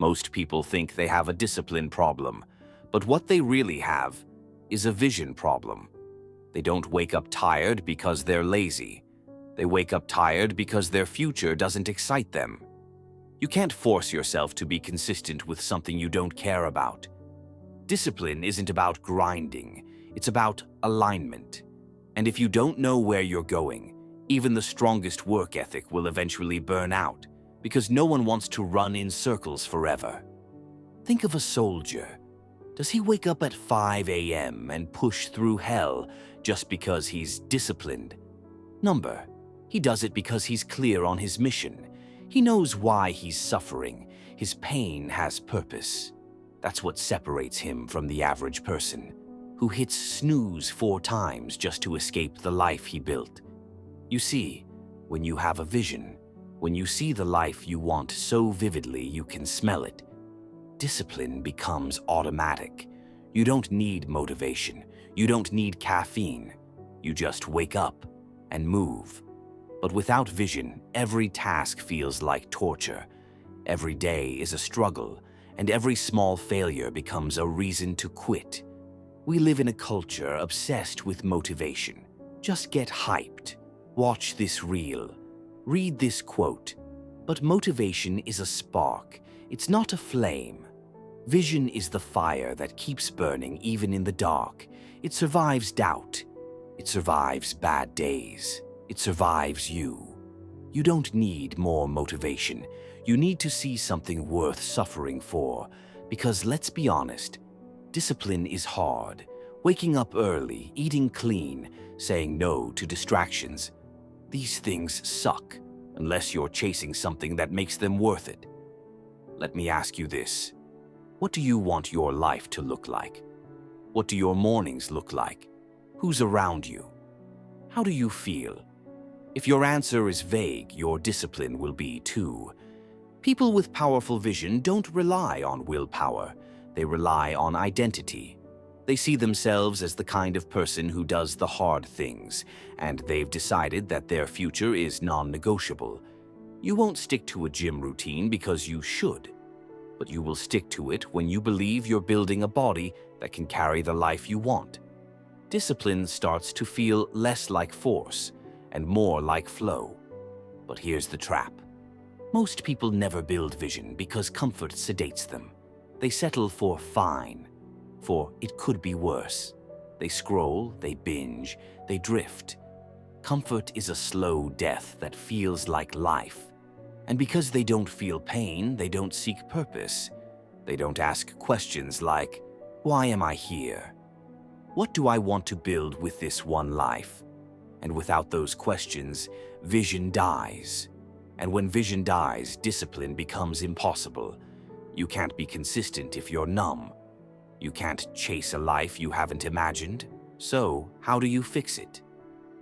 Most people think they have a discipline problem, but what they really have is a vision problem. They don't wake up tired because they're lazy. They wake up tired because their future doesn't excite them. You can't force yourself to be consistent with something you don't care about. Discipline isn't about grinding, it's about alignment. And if you don't know where you're going, even the strongest work ethic will eventually burn out, because no one wants to run in circles forever. Think of a soldier. Does he wake up at 5 a.m. and push through hell just because he's disciplined? Number, he does it because he's clear on his mission. He knows why he's suffering. His pain has purpose. That's what separates him from the average person, who hits snooze 4 times just to escape the life he built. You see, when you have a vision, when you see the life you want so vividly you can smell it, discipline becomes automatic. You don't need motivation. You don't need caffeine. You just wake up and move. But without vision, every task feels like torture. Every day is a struggle, and every small failure becomes a reason to quit. We live in a culture obsessed with motivation. Just get hyped. Watch this reel. Read this quote. But motivation is a spark. It's not a flame. Vision is the fire that keeps burning even in the dark. It survives doubt. It survives bad days. It survives you. You don't need more motivation. You need to see something worth suffering for. Because let's be honest, discipline is hard. Waking up early, eating clean, saying no to distractions. These things suck, unless you're chasing something that makes them worth it. Let me ask you this. What do you want your life to look like? What do your mornings look like? Who's around you? How do you feel? If your answer is vague, your discipline will be too. People with powerful vision don't rely on willpower. They rely on identity. They see themselves as the kind of person who does the hard things, and they've decided that their future is non-negotiable. You won't stick to a gym routine because you should, but you will stick to it when you believe you're building a body that can carry the life you want. Discipline starts to feel less like force and more like flow. But here's the trap. Most people never build vision because comfort sedates them. They settle for fine, for it could be worse. They scroll, they binge, they drift. Comfort is a slow death that feels like life. And because they don't feel pain, they don't seek purpose. They don't ask questions like, why am I here? What do I want to build with this one life? And without those questions, vision dies. And when vision dies, discipline becomes impossible. You can't be consistent if you're numb. You can't chase a life you haven't imagined. So, how do you fix it?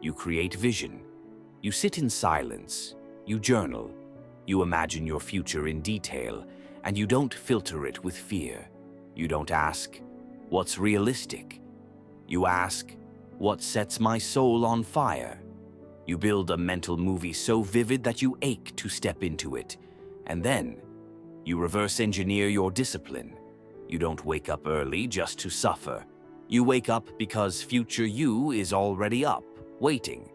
You create vision. You sit in silence. You journal. You imagine your future in detail, and you don't filter it with fear. You don't ask, what's realistic? You ask, what sets my soul on fire? You build a mental movie so vivid that you ache to step into it. And then, you reverse engineer your discipline. You don't wake up early just to suffer. You wake up because future you is already up, waiting.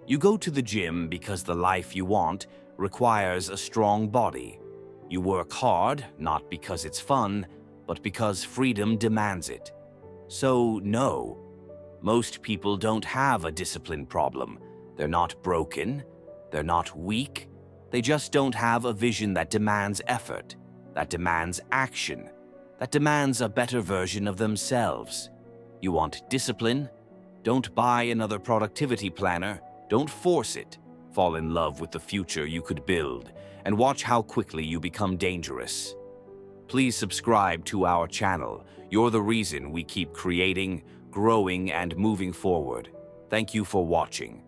You go to the gym because the life you want requires a strong body. You work hard, not because it's fun, but because freedom demands it. So, no. Most people don't have a discipline problem. They're not broken. They're not weak. They just don't have a vision that demands effort, that demands action, that demands a better version of themselves. You want discipline? Don't buy another productivity planner. Don't force it. Fall in love with the future you could build, and watch how quickly you become dangerous. Please subscribe to our channel. You're the reason we keep creating, growing, and moving forward. Thank you for watching.